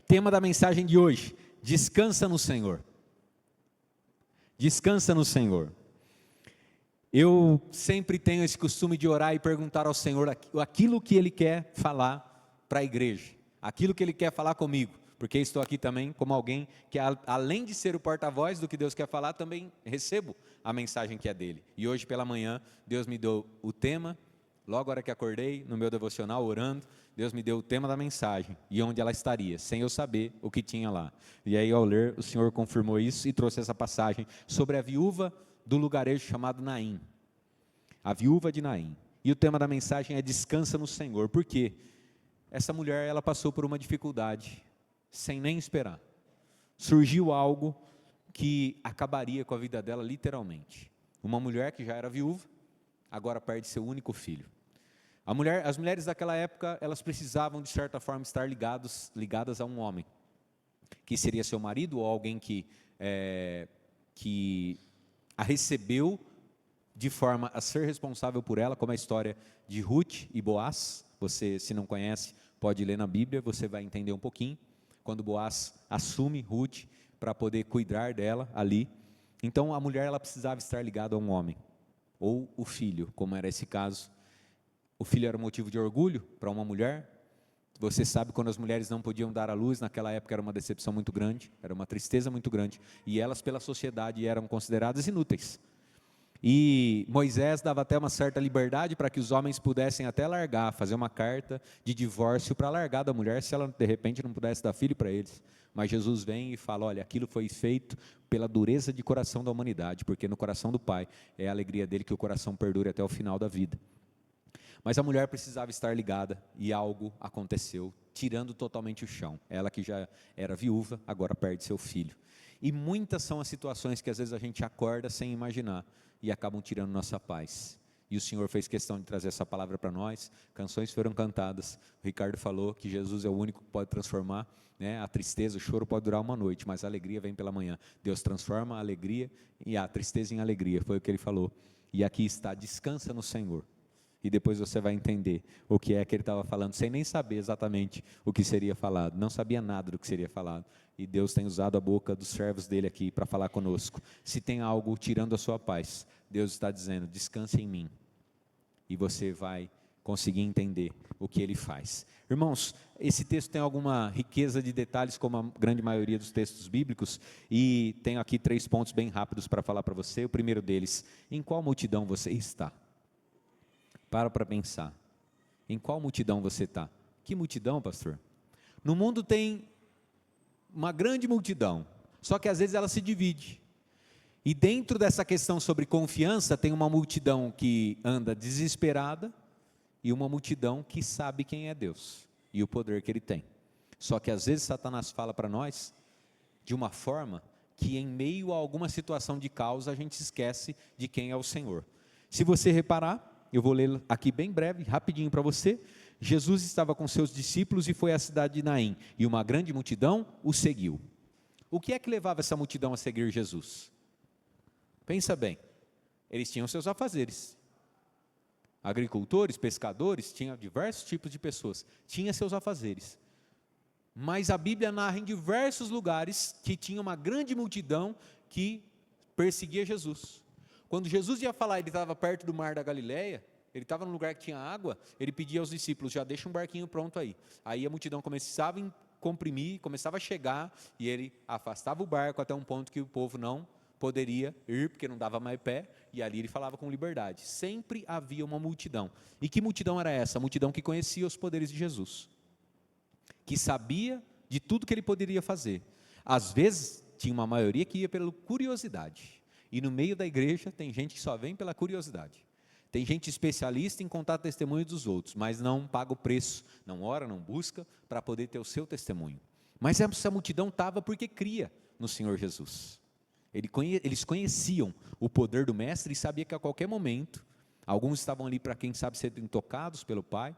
Tema da mensagem de hoje: descansa no Senhor. Descansa no Senhor. Eu sempre tenho esse costume de orar e perguntar ao Senhor aquilo que Ele quer falar para a igreja, aquilo que Ele quer falar comigo, porque estou aqui também como alguém que, além de ser o porta-voz do que Deus quer falar, também recebo a mensagem que é dEle. E hoje pela manhã, Deus me deu o tema, logo a hora que acordei, no meu devocional, orando, Deus me deu o tema da mensagem e onde ela estaria, sem eu saber o que tinha lá. E aí, ao ler, o Senhor confirmou isso e trouxe essa passagem sobre a viúva do lugarejo chamado Naim, a viúva de Naim. E o tema da mensagem é descansa no Senhor. Por quê? Essa mulher, ela passou por uma dificuldade, sem nem esperar. Surgiu algo que acabaria com a vida dela literalmente. Uma mulher que já era viúva, agora perde seu único filho. As mulheres daquela época, elas precisavam de certa forma estar ligadas a um homem, que seria seu marido ou alguém que a recebeu de forma a ser responsável por ela, como a história de Ruth e Boaz. Você, se não conhece, pode ler na Bíblia, você vai entender um pouquinho, quando Boaz assume Ruth para poder cuidar dela ali. Então a mulher, ela precisava estar ligada a um homem, ou o filho, como era esse caso. O filho era motivo de orgulho para uma mulher. Você sabe, quando as mulheres não podiam dar à luz, naquela época era uma decepção muito grande, era uma tristeza muito grande, e elas pela sociedade eram consideradas inúteis. E Moisés dava até uma certa liberdade para que os homens pudessem até largar, fazer uma carta de divórcio para largar da mulher, se ela de repente não pudesse dar filho para eles. Mas Jesus vem e fala, olha, aquilo foi feito pela dureza de coração da humanidade, porque no coração do Pai é a alegria dele que o coração perdure até o final da vida. Mas a mulher precisava estar ligada e algo aconteceu, tirando totalmente o chão. Ela que já era viúva, agora perde seu filho. E muitas são as situações que às vezes a gente acorda sem imaginar e acabam tirando nossa paz. E o Senhor fez questão de trazer essa palavra para nós, canções foram cantadas, o Ricardo falou que Jesus é o único que pode transformar, né? A tristeza, o choro pode durar uma noite, mas a alegria vem pela manhã. Deus transforma a alegria e a tristeza em alegria, foi o que ele falou. E aqui está, descansa no Senhor. E depois você vai entender o que é que ele estava falando, sem nem saber exatamente o que seria falado. Não sabia nada do que seria falado. E Deus tem usado a boca dos servos dele aqui para falar conosco. Se tem algo tirando a sua paz, Deus está dizendo, descanse em mim. E você vai conseguir entender o que ele faz. Irmãos, esse texto tem alguma riqueza de detalhes, como a grande maioria dos textos bíblicos. E tenho aqui 3 pontos bem rápidos para falar para você. O primeiro deles, em qual multidão você está? Para pensar, em qual multidão você está? Que multidão, pastor? No mundo tem uma grande multidão, só que às vezes ela se divide. E dentro dessa questão sobre confiança, tem uma multidão que anda desesperada e uma multidão que sabe quem é Deus e o poder que Ele tem. Só que às vezes Satanás fala para nós de uma forma que em meio a alguma situação de causa a gente esquece de quem é o Senhor. Se você reparar, eu vou ler aqui bem breve, rapidinho para você. Jesus estava com seus discípulos e foi à cidade de Naim, e uma grande multidão o seguiu. O que é que levava essa multidão a seguir Jesus? Pensa bem, eles tinham seus afazeres. Agricultores, pescadores, tinha diversos tipos de pessoas, tinha seus afazeres. Mas a Bíblia narra em diversos lugares que tinha uma grande multidão que perseguia Jesus. Quando Jesus ia falar, ele estava perto do mar da Galileia, ele estava num lugar que tinha água, ele pedia aos discípulos, já deixa um barquinho pronto aí. Aí a multidão começava a comprimir, começava a chegar, e ele afastava o barco até um ponto que o povo não poderia ir, porque não dava mais pé, e ali ele falava com liberdade. Sempre havia uma multidão. E que multidão era essa? A multidão que conhecia os poderes de Jesus, que sabia de tudo que ele poderia fazer. Às vezes, tinha uma maioria que ia pela curiosidade. E no meio da igreja tem gente que só vem pela curiosidade. Tem gente especialista em contar testemunhos dos outros, mas não paga o preço, não ora, não busca para poder ter o seu testemunho. Mas essa multidão estava porque cria no Senhor Jesus. Eles conheciam o poder do Mestre e sabiam que a qualquer momento, alguns estavam ali para quem sabe serem tocados pelo Pai,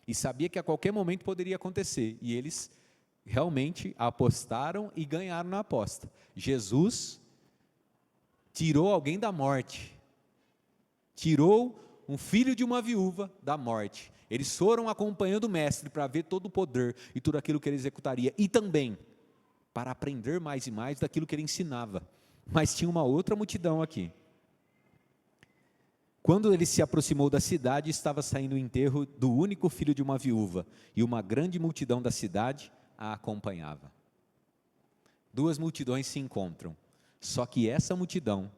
e sabia que a qualquer momento poderia acontecer, e eles realmente apostaram e ganharam na aposta. Jesus tirou alguém da morte, tirou um filho de uma viúva da morte, Eles foram acompanhando o mestre para ver todo o poder e tudo aquilo que ele executaria, e também para aprender mais e mais daquilo que ele ensinava. Mas tinha uma outra multidão aqui. Quando ele se aproximou da cidade, estava saindo o enterro do único filho de uma viúva, e uma grande multidão da cidade a acompanhava. Duas multidões se encontram, só que essa multidão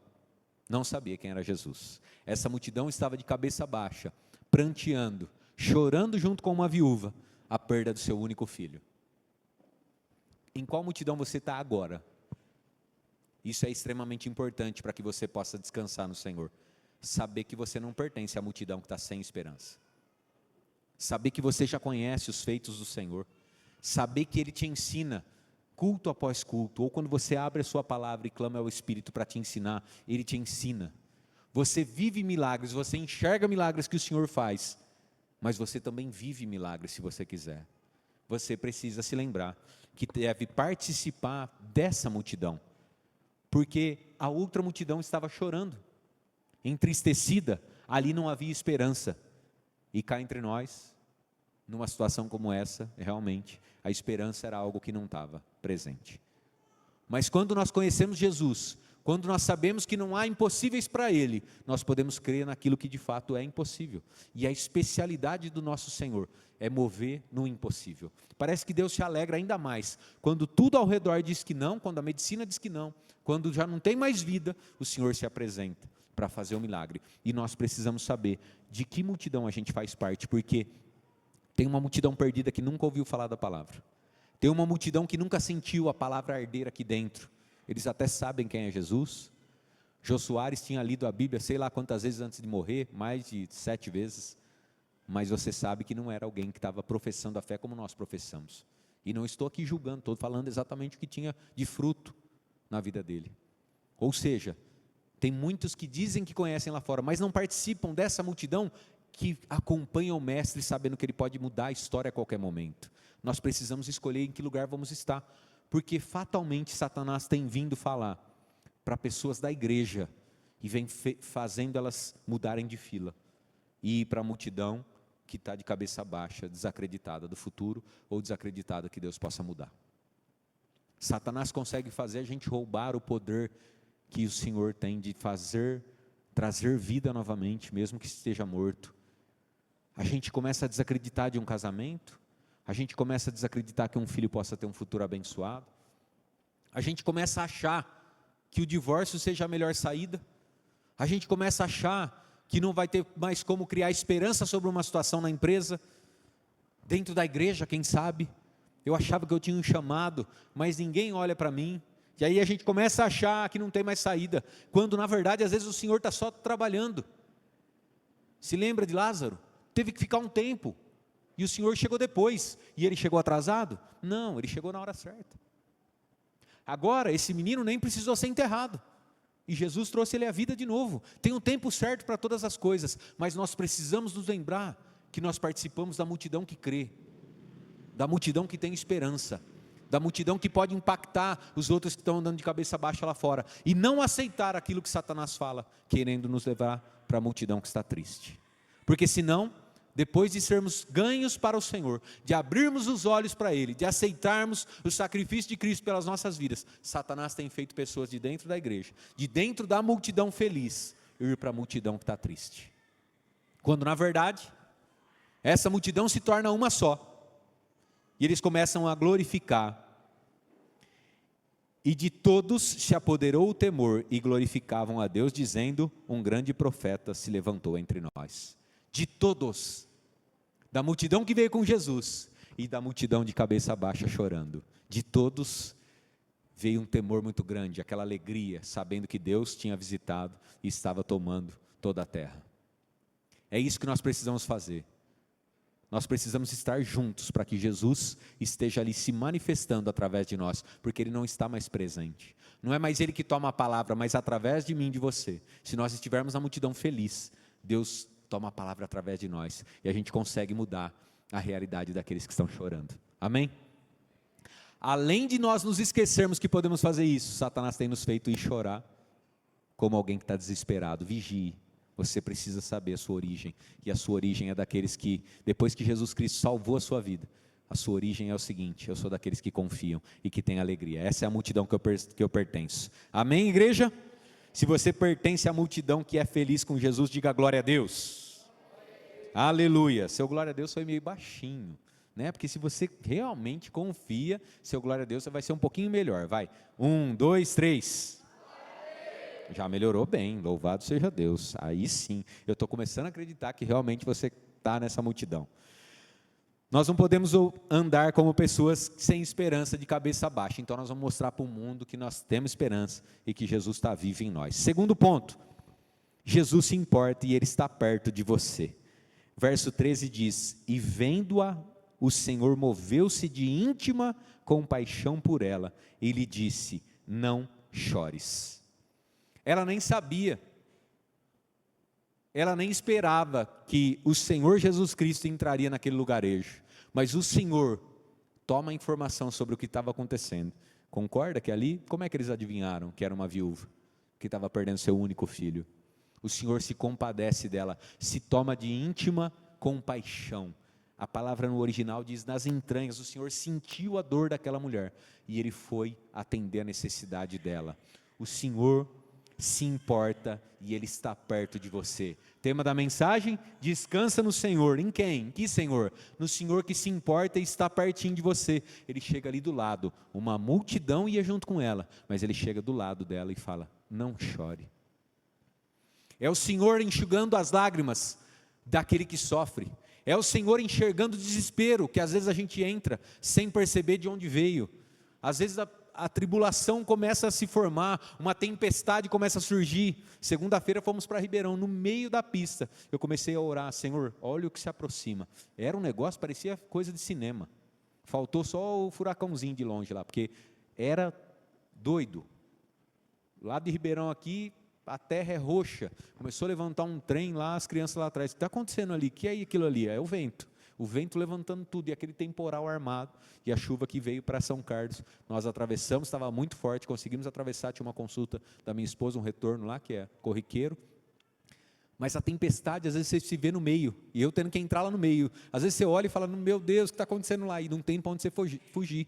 não sabia quem era Jesus. Essa multidão estava de cabeça baixa, pranteando, chorando junto com uma viúva, a perda do seu único filho. Em qual multidão você está agora? Isso é extremamente importante para que você possa descansar no Senhor. Saber que você não pertence à multidão que está sem esperança. Saber que você já conhece os feitos do Senhor. Saber que Ele te ensina culto após culto, ou quando você abre a sua palavra e clama ao Espírito para te ensinar, Ele te ensina. Você vive milagres, você enxerga milagres que o Senhor faz, mas você também vive milagres se você quiser. Você precisa se lembrar que deve participar dessa multidão, porque a outra multidão estava chorando, entristecida, ali não havia esperança, e cá entre nós, numa situação como essa, realmente, a esperança era algo que não estava presente. Mas quando nós conhecemos Jesus, quando nós sabemos que não há impossíveis para Ele, nós podemos crer naquilo que de fato é impossível. E a especialidade do nosso Senhor é mover no impossível. Parece que Deus se alegra ainda mais, quando tudo ao redor diz que não, quando a medicina diz que não, quando já não tem mais vida, o Senhor se apresenta para fazer o milagre. E nós precisamos saber de que multidão a gente faz parte, porque tem uma multidão perdida que nunca ouviu falar da palavra. Tem uma multidão que nunca sentiu a palavra arder aqui dentro. Eles até sabem quem é Jesus. Jô Soares tinha lido a Bíblia sei lá quantas vezes antes de morrer, mais de 7 vezes. Mas você sabe que não era alguém que estava professando a fé como nós professamos. E não estou aqui julgando, estou falando exatamente o que tinha de fruto na vida dele. Ou seja, tem muitos que dizem que conhecem lá fora, mas não participam dessa multidão que acompanha o mestre sabendo que ele pode mudar a história a qualquer momento. Nós precisamos escolher em que lugar vamos estar, porque fatalmente Satanás tem vindo falar para pessoas da igreja e vem fazendo elas mudarem de fila e ir para a multidão que está de cabeça baixa, desacreditada do futuro ou desacreditada que Deus possa mudar. Satanás consegue fazer a gente roubar o poder que o Senhor tem de trazer vida novamente, mesmo que esteja morto. A gente começa a desacreditar de um casamento, a gente começa a desacreditar que um filho possa ter um futuro abençoado, a gente começa a achar que o divórcio seja a melhor saída, a gente começa a achar que não vai ter mais como criar esperança sobre uma situação na empresa, dentro da igreja, quem sabe, eu achava que eu tinha um chamado, mas ninguém olha para mim, e aí a gente começa a achar que não tem mais saída, quando na verdade às vezes o Senhor está só trabalhando. Se lembra de Lázaro? Teve que ficar um tempo, e o Senhor chegou depois, e ele chegou atrasado? Não, ele chegou na hora certa. Agora, esse menino nem precisou ser enterrado, e Jesus trouxe ele à vida de novo. Tem um tempo certo para todas as coisas, mas nós precisamos nos lembrar que nós participamos da multidão que crê, da multidão que tem esperança, da multidão que pode impactar os outros que estão andando de cabeça baixa lá fora, e não aceitar aquilo que Satanás fala, querendo nos levar para a multidão que está triste. Porque senão, depois de sermos ganhos para o Senhor, de abrirmos os olhos para Ele, de aceitarmos o sacrifício de Cristo pelas nossas vidas, Satanás tem feito pessoas de dentro da igreja, de dentro da multidão feliz, ir para a multidão que está triste. Quando na verdade, essa multidão se torna uma só, e eles começam a glorificar. E de todos se apoderou o temor, e glorificavam a Deus, dizendo: um grande profeta se levantou entre nós. De todos, da multidão que veio com Jesus, e da multidão de cabeça baixa chorando, de todos veio um temor muito grande, aquela alegria, sabendo que Deus tinha visitado e estava tomando toda a terra. É isso que nós precisamos fazer. Nós precisamos estar juntos para que Jesus esteja ali se manifestando através de nós, porque Ele não está mais presente. Não é mais Ele que toma a palavra, mas através de mim e de você. Se nós estivermos na multidão feliz, Deus toma a palavra através de nós, e a gente consegue mudar a realidade daqueles que estão chorando. Amém? Além de nós nos esquecermos que podemos fazer isso, Satanás tem nos feito ir chorar, como alguém que está desesperado. Vigie, você precisa saber a sua origem. E a sua origem é daqueles que, depois que Jesus Cristo salvou a sua vida, a sua origem é o seguinte: eu sou daqueles que confiam e que têm alegria. Essa é a multidão que eu pertenço. Amém, igreja? Se você pertence à multidão que é feliz com Jesus, diga glória a Deus. Aleluia. Seu glória a Deus foi meio baixinho, né? Porque se você realmente confia, seu glória a Deus vai ser um pouquinho melhor. Vai, 1, 2, 3. Já melhorou bem, louvado seja Deus. Aí sim, eu estou começando a acreditar que realmente você está nessa multidão. Nós não podemos andar como pessoas sem esperança, de cabeça baixa. Então nós vamos mostrar para o mundo que nós temos esperança e que Jesus está vivo em nós. Segundo ponto, Jesus se importa e Ele está perto de você. Verso 13 diz: e vendo-a, o Senhor moveu-se de íntima compaixão por ela e lhe disse: não chores. Ela nem sabia, ela nem esperava que o Senhor Jesus Cristo entraria naquele lugarejo, mas o Senhor toma a informação sobre o que estava acontecendo. Concorda que ali, como é que eles adivinharam que era uma viúva, que estava perdendo seu único filho? O Senhor se compadece dela, se toma de íntima compaixão. A palavra no original diz nas entranhas. O Senhor sentiu a dor daquela mulher e Ele foi atender a necessidade dela. O Senhor se importa e Ele está perto de você. Tema da mensagem: descansa no Senhor. Em quem? Que Senhor? No Senhor que se importa e está pertinho de você. Ele chega ali do lado, uma multidão ia junto com ela, mas Ele chega do lado dela e fala: não chore. É o Senhor enxugando as lágrimas daquele que sofre. É o Senhor enxergando o desespero, que às vezes a gente entra sem perceber de onde veio. Às vezes a tribulação começa a se formar, uma tempestade começa a surgir. Segunda-feira fomos para Ribeirão, no meio da pista, eu comecei a orar: Senhor, olha o que se aproxima. Era um negócio, parecia coisa de cinema. Faltou só o furacãozinho de longe lá, porque era doido. Lá de Ribeirão aqui, a terra é roxa. Começou a levantar um trem lá, as crianças lá atrás: o que está acontecendo ali? O que é aquilo ali? É o vento. O vento levantando tudo, e aquele temporal armado, e a chuva que veio para São Carlos. Nós atravessamos, estava muito forte, conseguimos atravessar. Tinha uma consulta da minha esposa, um retorno lá, que é corriqueiro. Mas a tempestade, às vezes você se vê no meio, e eu tendo que entrar lá no meio. Às vezes você olha e fala: meu Deus, o que está acontecendo lá? E não tem para onde você fugir.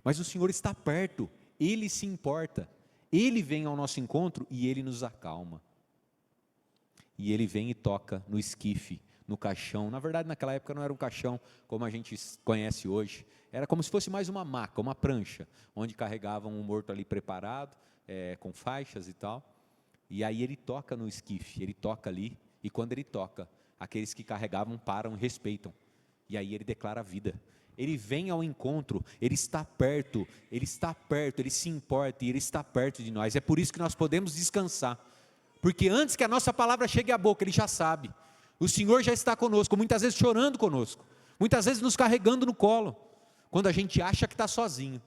Mas o Senhor está perto, Ele se importa. Ele vem ao nosso encontro e Ele nos acalma. E Ele vem e toca no esquife, no caixão. Na verdade, naquela época não era um caixão como a gente conhece hoje. Era como se fosse mais uma maca, uma prancha, onde carregavam um morto ali preparado, com faixas e tal. E aí Ele toca no esquife, Ele toca ali, e quando Ele toca, aqueles que carregavam param e respeitam. E aí Ele declara a vida. Ele vem ao encontro, Ele está perto, Ele se importa e Ele está perto de nós. É por isso que nós podemos descansar, porque antes que a nossa palavra chegue à boca, Ele já sabe. O Senhor já está conosco, muitas vezes chorando conosco, muitas vezes nos carregando no colo, quando a gente acha que está sozinho.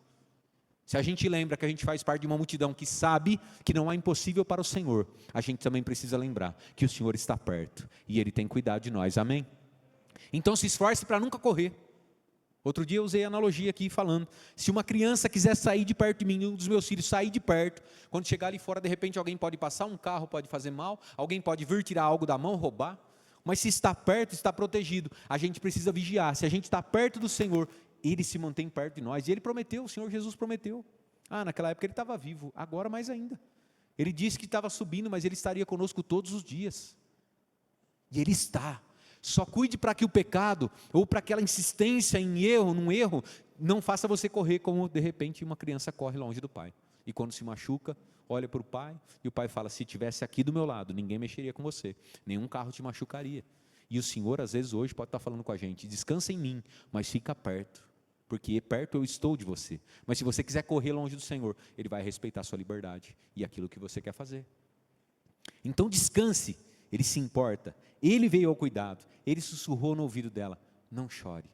Se a gente lembra que a gente faz parte de uma multidão que sabe que não há impossível para o Senhor, a gente também precisa lembrar que o Senhor está perto e Ele tem cuidado de nós, amém? Então se esforce para nunca correr. Outro dia eu usei a analogia aqui falando: se uma criança quiser sair de perto de mim, um dos meus filhos sair de perto, quando chegar ali fora, de repente alguém pode passar, um carro pode fazer mal, alguém pode vir tirar algo da mão, roubar, mas se está perto, está protegido. A gente precisa vigiar. Se a gente está perto do Senhor, Ele se mantém perto de nós, e Ele prometeu, o Senhor Jesus prometeu. Naquela época Ele estava vivo, agora mais ainda. Ele disse que estava subindo, mas Ele estaria conosco todos os dias, e Ele está. Só cuide para que o pecado, ou para aquela insistência em erro, num erro, não faça você correr como de repente uma criança corre longe do pai. E quando se machuca, olha para o pai, e o pai fala: se estivesse aqui do meu lado, ninguém mexeria com você, nenhum carro te machucaria. E o Senhor às vezes hoje pode estar falando com a gente: descansa em mim, mas fica perto, porque perto eu estou de você. Mas se você quiser correr longe do Senhor, Ele vai respeitar a sua liberdade, e aquilo que você quer fazer. Então descanse. Ele se importa, Ele veio ao cuidado, Ele sussurrou no ouvido dela: não chore.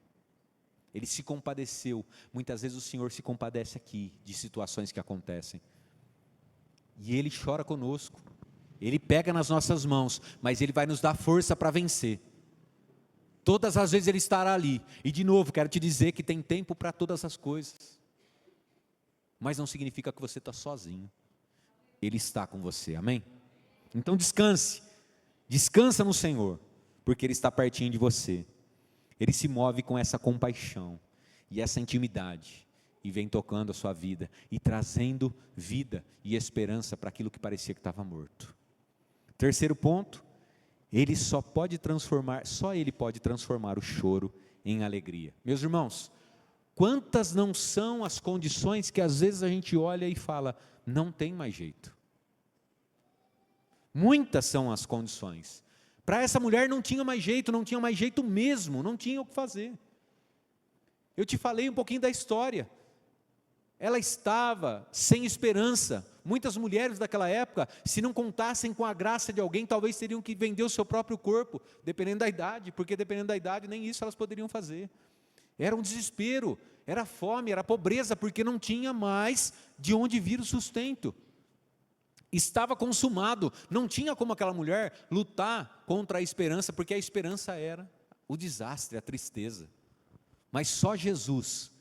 Ele se compadeceu. Muitas vezes o Senhor se compadece aqui de situações que acontecem, e Ele chora conosco, Ele pega nas nossas mãos, mas Ele vai nos dar força para vencer. Todas as vezes Ele estará ali. E de novo, quero te dizer que tem tempo para todas as coisas, mas não significa que você está sozinho. Ele está com você, amém? Então descanse. Descansa no Senhor, porque Ele está pertinho de você. Ele se move com essa compaixão e essa intimidade, e vem tocando a sua vida, e trazendo vida e esperança para aquilo que parecia que estava morto. Terceiro ponto, só Ele pode transformar o choro em alegria. Meus irmãos, quantas não são as condições que às vezes a gente olha e fala, não tem mais jeito. Muitas são as condições. Para essa mulher não tinha mais jeito mesmo, não tinha o que fazer. Eu te falei um pouquinho da história. Ela estava sem esperança. Muitas mulheres daquela época, se não contassem com a graça de alguém, talvez teriam que vender o seu próprio corpo, dependendo da idade, porque dependendo da idade, nem isso elas poderiam fazer. Era um desespero, era fome, era pobreza, porque não tinha mais de onde vir o sustento. Estava consumado, não tinha como aquela mulher lutar contra a esperança, porque a esperança era o desastre, a tristeza. Mas só Jesus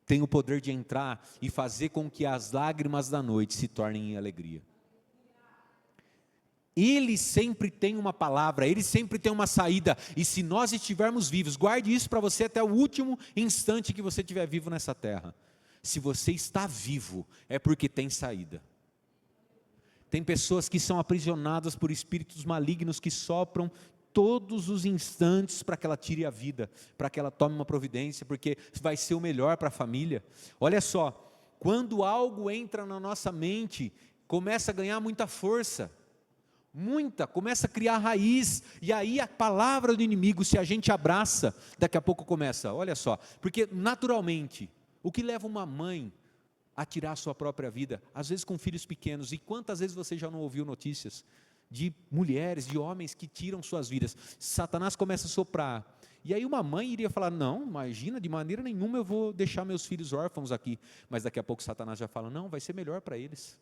tem o poder de entrar e fazer com que as lágrimas da noite se tornem em alegria. Ele sempre tem uma palavra, Ele sempre tem uma saída, e se nós estivermos vivos, guarde isso para você até o último instante que você estiver vivo nessa terra. Se você está vivo, é porque tem saída. Tem pessoas que são aprisionadas por espíritos malignos que sopram todos os instantes para que ela tire a vida, para que ela tome uma providência, porque vai ser o melhor para a família. Olha só, quando algo entra na nossa mente, começa a ganhar muita força, começa a criar raiz, e aí a palavra do inimigo, se a gente abraça, daqui a pouco começa, olha só, porque naturalmente, o que leva uma mãe a tirar a sua própria vida, às vezes com filhos pequenos, e quantas vezes você já não ouviu notícias de mulheres, de homens que tiram suas vidas? Satanás começa a soprar, e aí uma mãe iria falar, não, imagina, de maneira nenhuma eu vou deixar meus filhos órfãos aqui, mas daqui a pouco Satanás já fala, não, vai ser melhor para eles,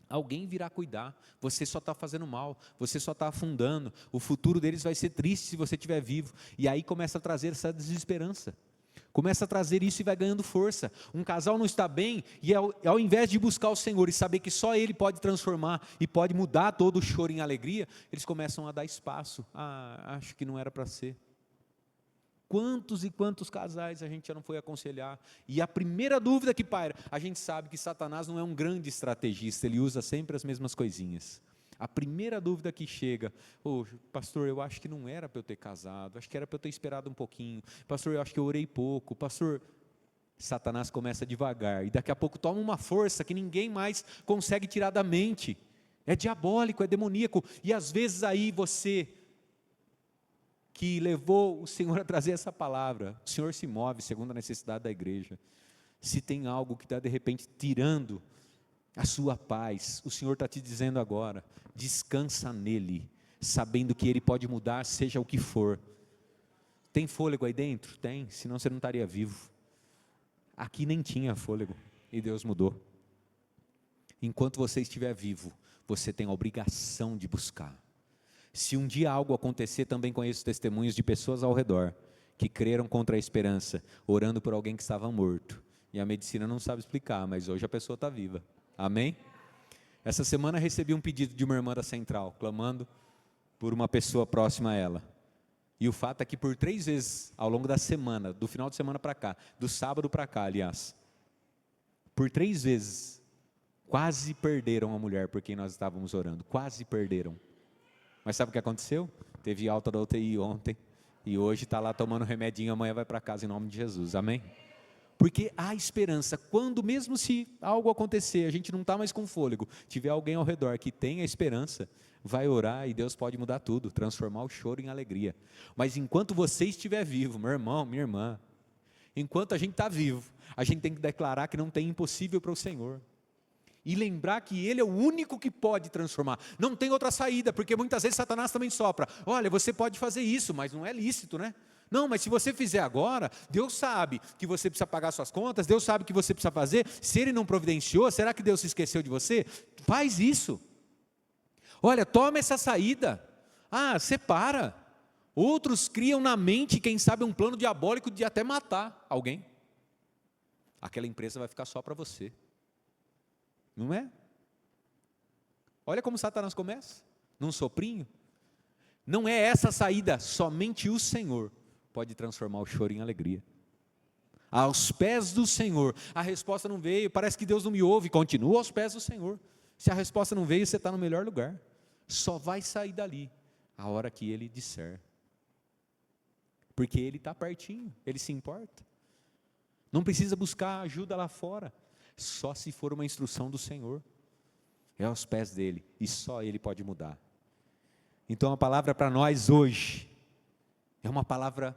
alguém virá cuidar, você só está fazendo mal, você só está afundando, o futuro deles vai ser triste se você estiver vivo, e aí começa a trazer essa desesperança, começa a trazer isso e vai ganhando força. Um casal não está bem, e ao invés de buscar o Senhor e saber que só Ele pode transformar e pode mudar todo o choro em alegria, eles começam a dar espaço. Acho que não era para ser. Quantos e quantos casais a gente já não foi aconselhar? E a primeira dúvida que paira, a gente sabe que Satanás não é um grande estrategista, ele usa sempre as mesmas coisinhas. A primeira dúvida que chega, pastor, eu acho que não era para eu ter casado, acho que era para eu ter esperado um pouquinho, pastor, eu acho que eu orei pouco, pastor, Satanás começa devagar, e daqui a pouco toma uma força que ninguém mais consegue tirar da mente, é diabólico, é demoníaco, e às vezes aí você, que levou o Senhor a trazer essa palavra, o Senhor se move segundo a necessidade da igreja, se tem algo que está de repente tirando a sua paz, o Senhor está te dizendo agora, descansa nele, sabendo que Ele pode mudar, seja o que for. Tem fôlego aí dentro? Tem, senão você não estaria vivo. Aqui nem tinha fôlego, e Deus mudou. Enquanto você estiver vivo, você tem a obrigação de buscar. Se um dia algo acontecer, também conheço testemunhos de pessoas ao redor, que creram contra a esperança, orando por alguém que estava morto, e a medicina não sabe explicar, mas hoje a pessoa está viva. Amém? Essa semana recebi um pedido de uma irmã da Central, clamando por uma pessoa próxima a ela. E o fato é que por 3 vezes, ao longo da semana, do final de semana para cá, do sábado para cá, aliás, por 3 vezes, quase perderam a mulher por quem nós estávamos orando, quase perderam. Mas sabe o que aconteceu? Teve alta da UTI ontem, e hoje está lá tomando remedinho, amanhã vai para casa em nome de Jesus, amém? Porque há esperança, quando mesmo se algo acontecer, a gente não está mais com fôlego, tiver alguém ao redor que tenha esperança, vai orar e Deus pode mudar tudo, transformar o choro em alegria. Mas enquanto você estiver vivo, meu irmão, minha irmã, enquanto a gente está vivo, a gente tem que declarar que não tem impossível para o Senhor. E lembrar que Ele é o único que pode transformar, não tem outra saída, porque muitas vezes Satanás também sopra, olha, você pode fazer isso, mas não é lícito, né? Não, mas se você fizer agora, Deus sabe que você precisa pagar suas contas, Deus sabe que você precisa fazer, se Ele não providenciou, será que Deus se esqueceu de você? Faz isso, olha, toma essa saída, separa. Outros criam na mente, quem sabe um plano diabólico de até matar alguém, aquela empresa vai ficar só para você, não é? Olha como Satanás começa, num soprinho, não é essa a saída, somente o Senhor pode transformar o choro em alegria. Aos pés do Senhor, a resposta não veio, parece que Deus não me ouve, continua aos pés do Senhor. Se a resposta não veio, você está no melhor lugar, só vai sair dali a hora que Ele disser, porque Ele está pertinho, Ele se importa, não precisa buscar ajuda lá fora, só se for uma instrução do Senhor, é aos pés dEle, e só Ele pode mudar. Então a palavra para nós hoje, é uma palavra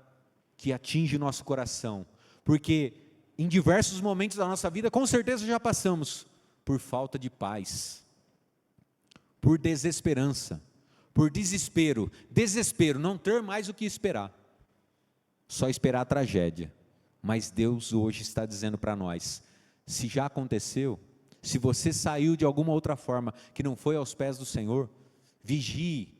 que atinge o nosso coração, porque em diversos momentos da nossa vida, com certeza já passamos por falta de paz, por desesperança, por desespero, não ter mais o que esperar, só esperar a tragédia. Mas Deus hoje está dizendo para nós, se já aconteceu, se você saiu de alguma outra forma, que não foi aos pés do Senhor, vigie,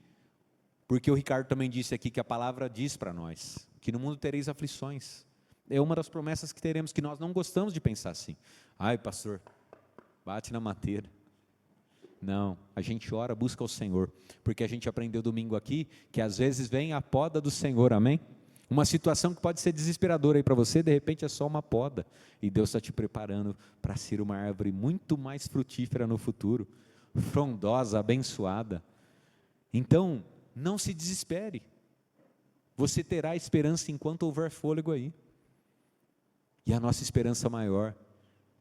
porque o Ricardo também disse aqui, que a palavra diz para nós, que no mundo tereis aflições, é uma das promessas que teremos, que nós não gostamos de pensar assim, ai pastor, bate na madeira. Não, a gente ora, busca o Senhor, porque a gente aprendeu domingo aqui, que às vezes vem a poda do Senhor, amém? Uma situação que pode ser desesperadora aí para você, de repente é só uma poda, e Deus está te preparando para ser uma árvore muito mais frutífera no futuro, frondosa, abençoada. Então, não se desespere, você terá esperança enquanto houver fôlego aí, e a nossa esperança maior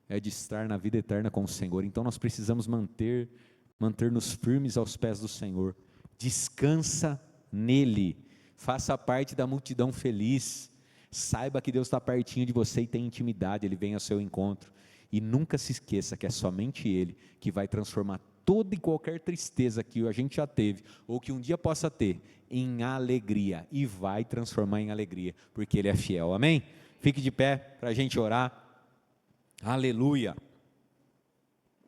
é de estar na vida eterna com o Senhor. Então nós precisamos manter-nos firmes aos pés do Senhor, descansa nele, faça parte da multidão feliz, saiba que Deus está pertinho de você e tem intimidade, Ele vem ao seu encontro, e nunca se esqueça que é somente Ele que vai transformar toda e qualquer tristeza que a gente já teve, ou que um dia possa ter, em alegria, e vai transformar em alegria, porque Ele é fiel, amém? Fique de pé para a gente orar. Aleluia,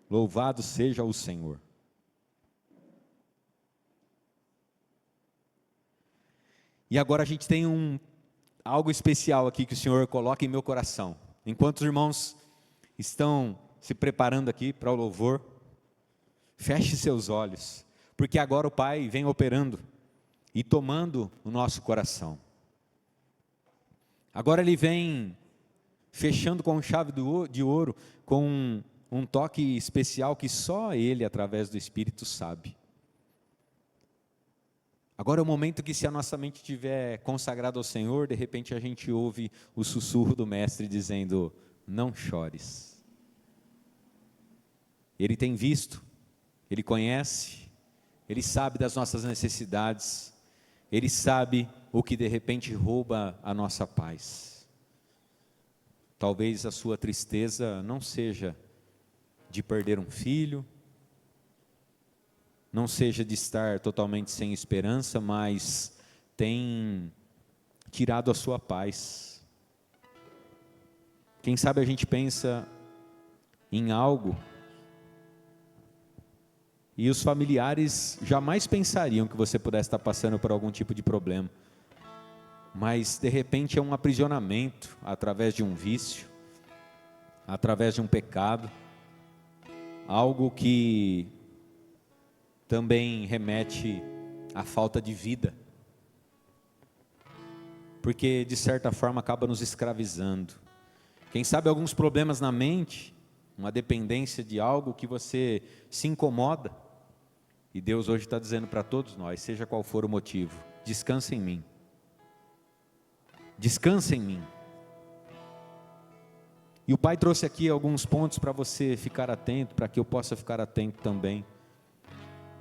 louvado seja o Senhor. E agora a gente tem algo especial aqui que o Senhor coloca em meu coração, enquanto os irmãos estão se preparando aqui para o louvor, feche seus olhos, porque agora o Pai vem operando e tomando o nosso coração, agora Ele vem fechando com chave de ouro, com um toque especial que só Ele, através do Espírito, sabe. Agora é o momento que, se a nossa mente estiver consagrada ao Senhor, de repente a gente ouve o sussurro do Mestre dizendo, não chores. Ele tem visto, Ele conhece, Ele sabe das nossas necessidades, Ele sabe o que de repente rouba a nossa paz. Talvez a sua tristeza não seja de perder um filho, não seja de estar totalmente sem esperança, mas tem tirado a sua paz. Quem sabe a gente pensa em algo, e os familiares jamais pensariam que você pudesse estar passando por algum tipo de problema, mas de repente é um aprisionamento, através de um vício, através de um pecado, algo que também remete à falta de vida, porque de certa forma acaba nos escravizando. Quem sabe alguns problemas na mente, uma dependência de algo que você se incomoda, e Deus hoje está dizendo para todos nós, seja qual for o motivo, descansa em mim. Descansa em mim. E o Pai trouxe aqui alguns pontos para você ficar atento, para que eu possa ficar atento também.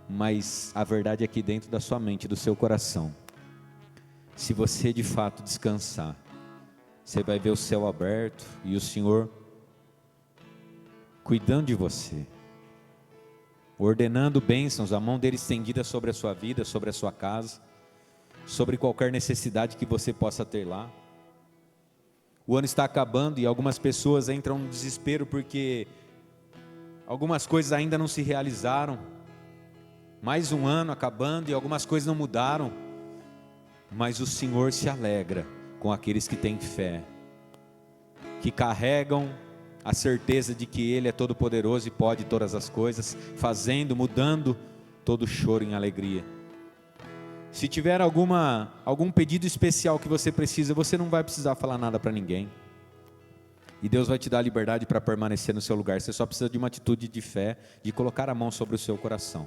Mas a verdade é que dentro da sua mente, do seu coração, se você de fato descansar, você vai ver o céu aberto e o Senhor cuidando de você, ordenando bênçãos, a mão dele estendida sobre a sua vida, sobre a sua casa, sobre qualquer necessidade que você possa ter lá. O ano está acabando e algumas pessoas entram no desespero porque algumas coisas ainda não se realizaram. Mais um ano acabando e algumas coisas não mudaram, mas o Senhor se alegra com aqueles que têm fé, que carregam a certeza de que Ele é todo poderoso e pode todas as coisas, mudando todo choro em alegria. Se tiver algum pedido especial que você precisa, você não vai precisar falar nada para ninguém. E Deus vai te dar a liberdade para permanecer no seu lugar. Você só precisa de uma atitude de fé, de colocar a mão sobre o seu coração.